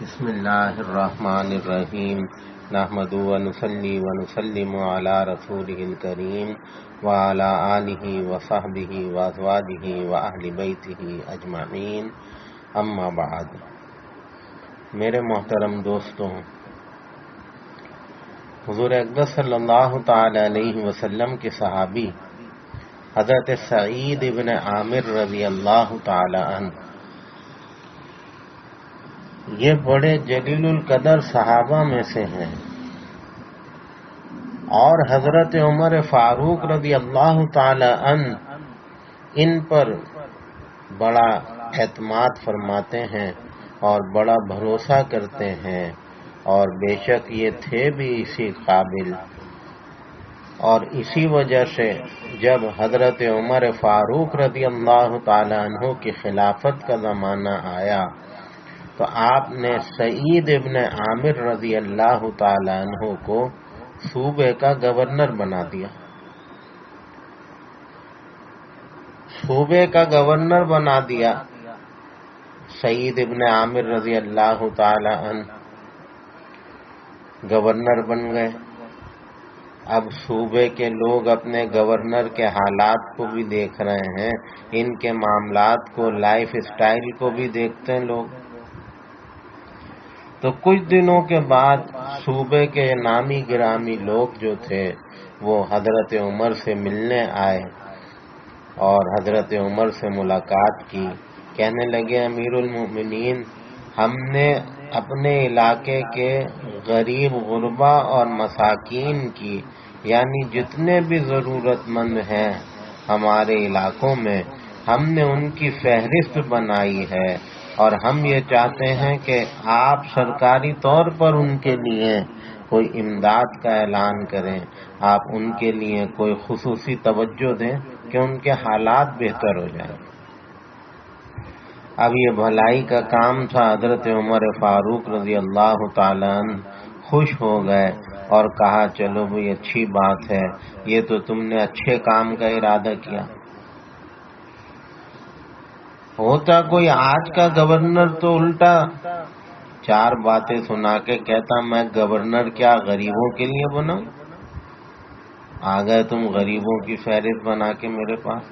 بسم اللہ الرحمن الرحیم نحمدہ ونصلی ونسلم علی رسولہ الکریم وعلی آلہ وصحبہ وازواجہ واہل بیتہ اجمعین، اما بعد۔ میرے محترم دوستوں، حضور اقدس صلی اللہ تعالی علیہ وسلم کے صحابی حضرت سعید ابن عامر رضی اللہ تعالی عنہ، یہ بڑے جلیل القدر صحابہ میں سے ہیں، اور حضرت عمر فاروق رضی اللہ تعالی عنہ ان پر بڑا اعتماد فرماتے ہیں اور بڑا بھروسہ کرتے ہیں، اور بے شک یہ تھے بھی اسی قابل۔ اور اسی وجہ سے جب حضرت عمر فاروق رضی اللہ تعالی عنہ کی خلافت کا زمانہ آیا تو آپ نے سعید ابن عامر رضی اللہ تعالی عنہ کو صوبے کا گورنر بنا دیا۔ صوبے کا گورنر بنا دیا سعید ابن عامر رضی اللہ تعالی عنہ گورنر بن گئے۔ اب صوبے کے لوگ اپنے گورنر کے حالات کو بھی دیکھ رہے ہیں، ان کے معاملات کو، لائف اسٹائل کو بھی دیکھتے ہیں لوگ۔ تو کچھ دنوں کے بعد صوبے کے نامی گرامی لوگ جو تھے وہ حضرت عمر سے ملنے آئے اور حضرت عمر سے ملاقات کی۔ کہنے لگے، امیر المؤمنین، ہم نے اپنے علاقے کے غریب غربا اور مساکین کی، یعنی جتنے بھی ضرورت مند ہیں ہمارے علاقوں میں، ہم نے ان کی فہرست بنائی ہے، اور ہم یہ چاہتے ہیں کہ آپ سرکاری طور پر ان کے لیے کوئی امداد کا اعلان کریں، آپ ان کے لیے کوئی خصوصی توجہ دیں کہ ان کے حالات بہتر ہو جائیں۔ اب یہ بھلائی کا کام تھا۔ حضرت عمر فاروق رضی اللہ تعالی عنہ خوش ہو گئے اور کہا، چلو بھئی اچھی بات ہے، یہ تو تم نے اچھے کام کا ارادہ کیا۔ ہوتا کوئی آج کا گورنر تو الٹا چار باتیں سنا کے کہتا، میں گورنر کیا غریبوں کے لیے بناؤں؟ آ گئے تم غریبوں کی فہرست بنا کے میرے پاس۔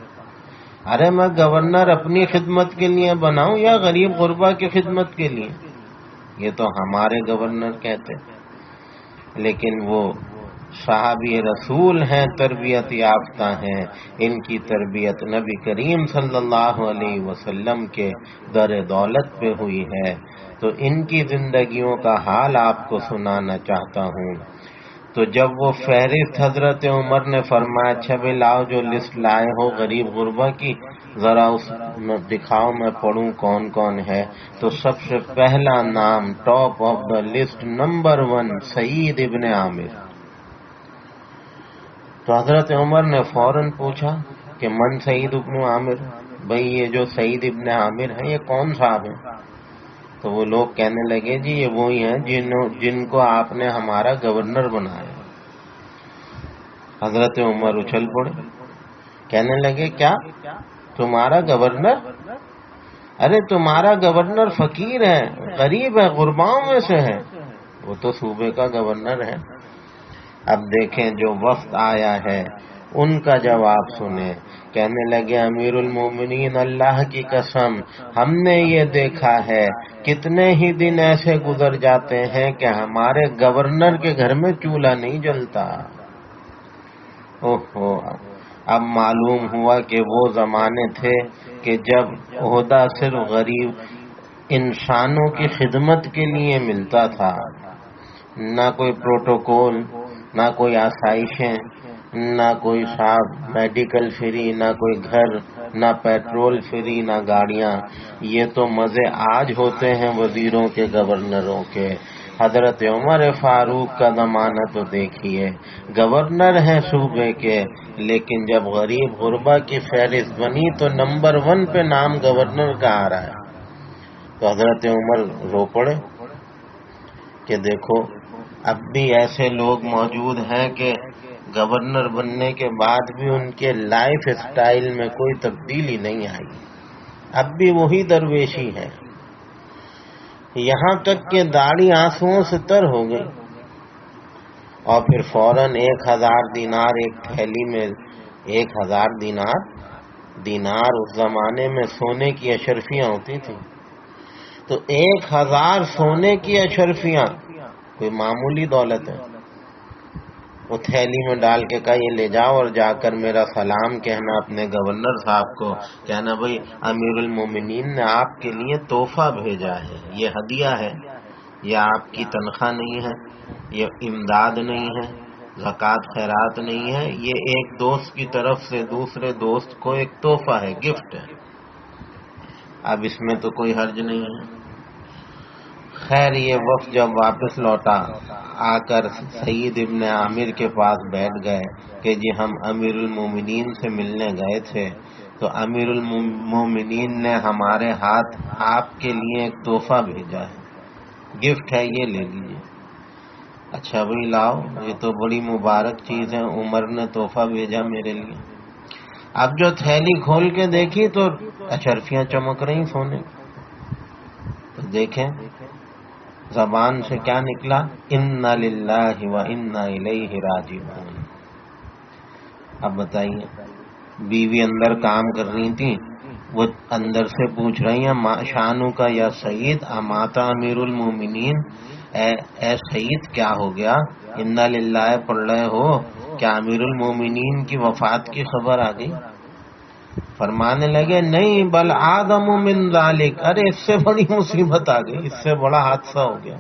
ارے میں گورنر اپنی خدمت کے لیے بناؤں یا غریب غربا کی خدمت کے لیے؟ یہ تو ہمارے گورنر کہتے۔ لیکن وہ صحابی رسول ہیں، تربیت یافتہ ہیں، ان کی تربیت نبی کریم صلی اللہ علیہ وسلم کے در دولت پہ ہوئی ہے، تو ان کی زندگیوں کا حال آپ کو سنانا چاہتا ہوں۔ تو جب وہ فہرست حضرت عمر نے فرمایا، اچھا بھی لاؤ جو لسٹ لائے ہو غریب غربا کی، ذرا اس میں دکھاؤ، میں پڑھوں کون کون ہے۔ تو سب سے پہلا نام top of the list, number 1، سعید ابن عامر۔ تو حضرت عمر نے فوراً پوچھا کہ من سعید ابن عامر، بھئی یہ جو سعید ابن عامر ہیں یہ کون صاحب ہیں؟ تو وہ لوگ کہنے لگے، جی یہ وہی ہیں جن کو آپ نے ہمارا گورنر بنایا۔ حضرت عمر اچھل پڑے، کہنے لگے، کیا تمہارا گورنر؟ ارے تمہارا گورنر فقیر ہے، غریب ہے، غرباؤں میں سے ہے، وہ تو صوبے کا گورنر ہے۔ اب دیکھیں جو وقت آیا ہے ان کا جواب سنیں۔ کہنے لگے، امیر المومنین، اللہ کی قسم ہم نے یہ دیکھا ہے کتنے ہی دن ایسے گزر جاتے ہیں کہ ہمارے گورنر کے گھر میں چولہا نہیں جلتا۔ اوہو، اب معلوم ہوا کہ وہ زمانے تھے کہ جب عہدہ صرف غریب انسانوں کی خدمت کے لیے ملتا تھا، نہ کوئی پروٹوکول، نہ کوئی آسائشیں، نہ کوئی صاحب میڈیکل فری، نہ کوئی گھر، نہ پیٹرول فری، نہ گاڑیاں۔ یہ تو مزے آج ہوتے ہیں وزیروں کے، گورنروں کے۔ حضرت عمر فاروق کا زمانہ تو دیکھیے، گورنر ہیں صوبے کے، لیکن جب غریب غربا کی فہرست بنی تو نمبر 1 پہ نام گورنر کا آ رہا ہے۔ تو حضرت عمر رو پڑے کہ دیکھو اب بھی ایسے لوگ موجود ہیں کہ گورنر بننے کے بعد بھی ان کے لائف اسٹائل میں کوئی تبدیلی نہیں آئی، اب بھی وہی درویشی ہے۔ یہاں تک کہ داڑھی آنسوؤں سے تر ہو گئی، اور پھر فوراً 1000 دینار ایک تھیلی میں، 1000 دینار اس زمانے میں سونے کی اشرفیاں ہوتی تھیں، تو 1000 سونے کی اشرفیاں کوئی معمولی دولت ہے، وہ تھیلی میں ڈال کے کہا یہ لے جاؤ اور جا کر میرا سلام کہنا اپنے گورنر صاحب کو، کہنا بھائی امیر المومنین نے آپ کے لیے تحفہ بھیجا ہے، یہ ہدیہ ہے، یہ آپ کی تنخواہ نہیں ہے، یہ امداد نہیں ہے، زکوٰۃ خیرات نہیں ہے، یہ ایک دوست کی طرف سے دوسرے دوست کو ایک تحفہ ہے، گفٹ ہے، اب اس میں تو کوئی حرج نہیں ہے۔ خیر یہ وفد جب واپس لوٹا، آ کر سعید ابن عامر کے پاس بیٹھ گئے کہ جی ہم امیر المومنین سے ملنے گئے تھے، تو امیر المومنین نے ہمارے ہاتھ آپ کے لیے ایک تحفہ بھیجا ہے، گفٹ ہے، یہ لے لیجیے۔ اچھا بھائی لاؤ، یہ تو بڑی مبارک چیز ہے، عمر نے تحفہ بھیجا میرے لیے۔ اب جو تھیلی کھول کے دیکھی تو اشرفیاں چمک رہی سونے، تو دیکھیں زبان سے کیا نکلا، انا للہ و انا الیہ راجعون۔ اب بتائیے، بیوی اندر کام کر رہی تھی، وہ اندر سے پوچھ رہی ہیں شانو کا یا سعید اماتا امیر المومنین، اے سعید کیا ہو گیا، انا للہ پڑھ رہے ہو، کیا امیر المومنین کی وفات کی خبر آ گئی؟ فرمانے لگے نہیں، بل آدم من ذالک، ارے اس سے بڑی مصیبت آ گئی، اس سے بڑا حادثہ ہو گیا۔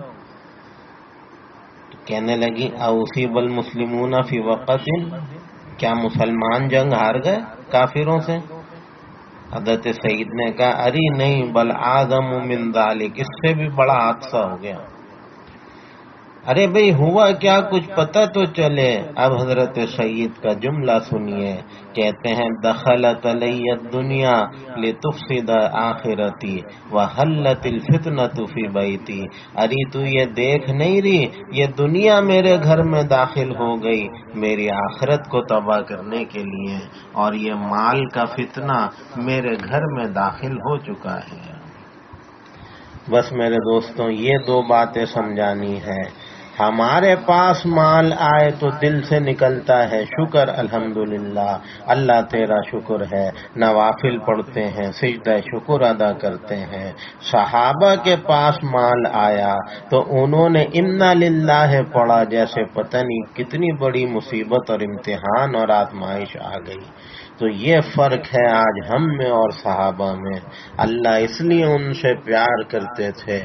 تو کہنے لگی اوصیب المسلمون فی وقت، کیا مسلمان جنگ ہار گئے کافروں سے؟ حضرت سعید نے کہا ارے نہیں، بل آدم من ذالک، اس سے بھی بڑا حادثہ ہو گیا۔ ارے بھئی ہوا کیا، کچھ پتہ تو چلے۔ اب حضرت سعید کا جملہ سنیے، کہتے ہیں دخلت علی الدنیا لتفسد آخرتی وحلت الفتنۃ فی بیتی، ارے تو یہ دیکھ نہیں رہی، یہ دنیا میرے گھر میں داخل ہو گئی میری آخرت کو تباہ کرنے کے لیے، اور یہ مال کا فتنہ میرے گھر میں داخل ہو چکا ہے۔ بس میرے دوستوں یہ دو باتیں سمجھانی ہے، ہمارے پاس مال آئے تو دل سے نکلتا ہے شکر، الحمدللہ اللہ تیرا شکر ہے، نوافل پڑھتے ہیں، سجدہ شکر ادا کرتے ہیں۔ صحابہ کے پاس مال آیا تو انہوں نے انا للہ پڑھا جیسے پتہ نہیں کتنی بڑی مصیبت اور امتحان اور آزمائش آ گئی۔ تو یہ فرق ہے آج ہم میں اور صحابہ میں۔ اللہ اس لیے ان سے پیار کرتے تھے،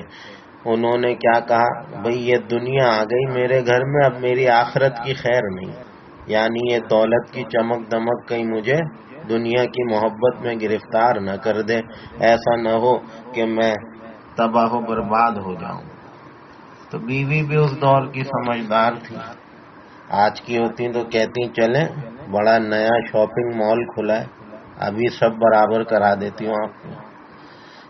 انہوں نے کیا کہا، بھئی یہ دنیا آ گئی میرے گھر میں، اب میری آخرت کی خیر نہیں، یعنی یہ دولت کی چمک دمک کہیں مجھے دنیا کی محبت میں گرفتار نہ کر دے، ایسا نہ ہو کہ میں تباہ و برباد ہو جاؤں۔ تو بیوی بھی اس دور کی سمجھدار تھی، آج کی ہوتی تو کہتی چلیں بڑا نیا شاپنگ مال کھلا ہے، ابھی سب برابر کرا دیتی ہوں آپ کو۔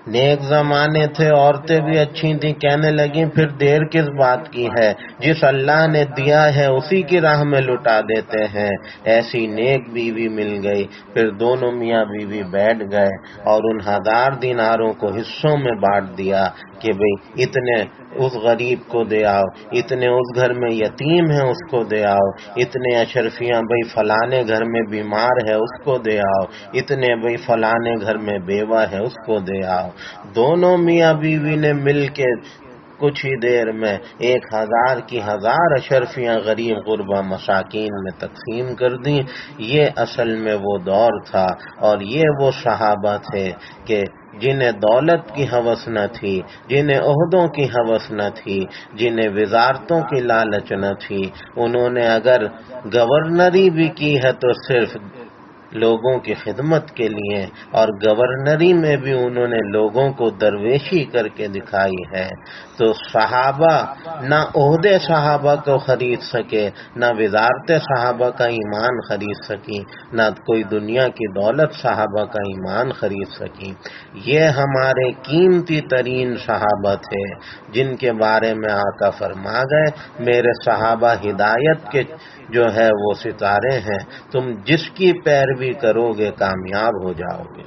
نیک زمانے تھے، عورتیں بھی اچھی تھیں، کہنے لگیں پھر دیر کس بات کی ہے، جس اللہ نے دیا ہے اسی کی راہ میں لٹا دیتے ہیں۔ ایسی نیک بیوی مل گئی، پھر دونوں میاں بیوی بیٹھ گئے اور ان 1000 دیناروں کو حصوں میں بانٹ دیا کہ بھئی اتنے اس غریب کو دے آؤ، اتنے اس گھر میں یتیم ہے اس کو دے آؤ، اتنے اشرفیاں بھئی فلانے گھر میں بیمار ہے اس کو دے آؤ، اتنے بھئی فلانے گھر میں بیوہ ہے اس کو دے آؤ۔ دونوں میاں بیوی نے مل کے کچھ ہی دیر میں 1000 کی 1000 اشرفیاں غریب غربا مساکین میں تقسیم کر دیں۔ یہ اصل میں وہ دور تھا، اور یہ وہ صحابہ تھے کہ جنہیں دولت کی ہوس نہ تھی، جنہیں عہدوں کی ہوس نہ تھی، جنہیں وزارتوں کی لالچ نہ تھی، انہوں نے اگر گورنری بھی کی ہے تو صرف لوگوں کی خدمت کے لیے، اور گورنری میں بھی انہوں نے لوگوں کو درویشی کر کے دکھائی ہے۔ تو صحابہ نہ عہدے صحابہ کو خرید سکے، نہ وزارتیں صحابہ کا ایمان خرید سکی، نہ کوئی دنیا کی دولت صحابہ کا ایمان خرید سکی۔ یہ ہمارے قیمتی ترین صحابہ تھے جن کے بارے میں آقا فرما گئے میرے صحابہ ہدایت کے جو ہے وہ ستارے ہیں، تم جس کی پیروی کرو گے کامیاب ہو جاؤ گے۔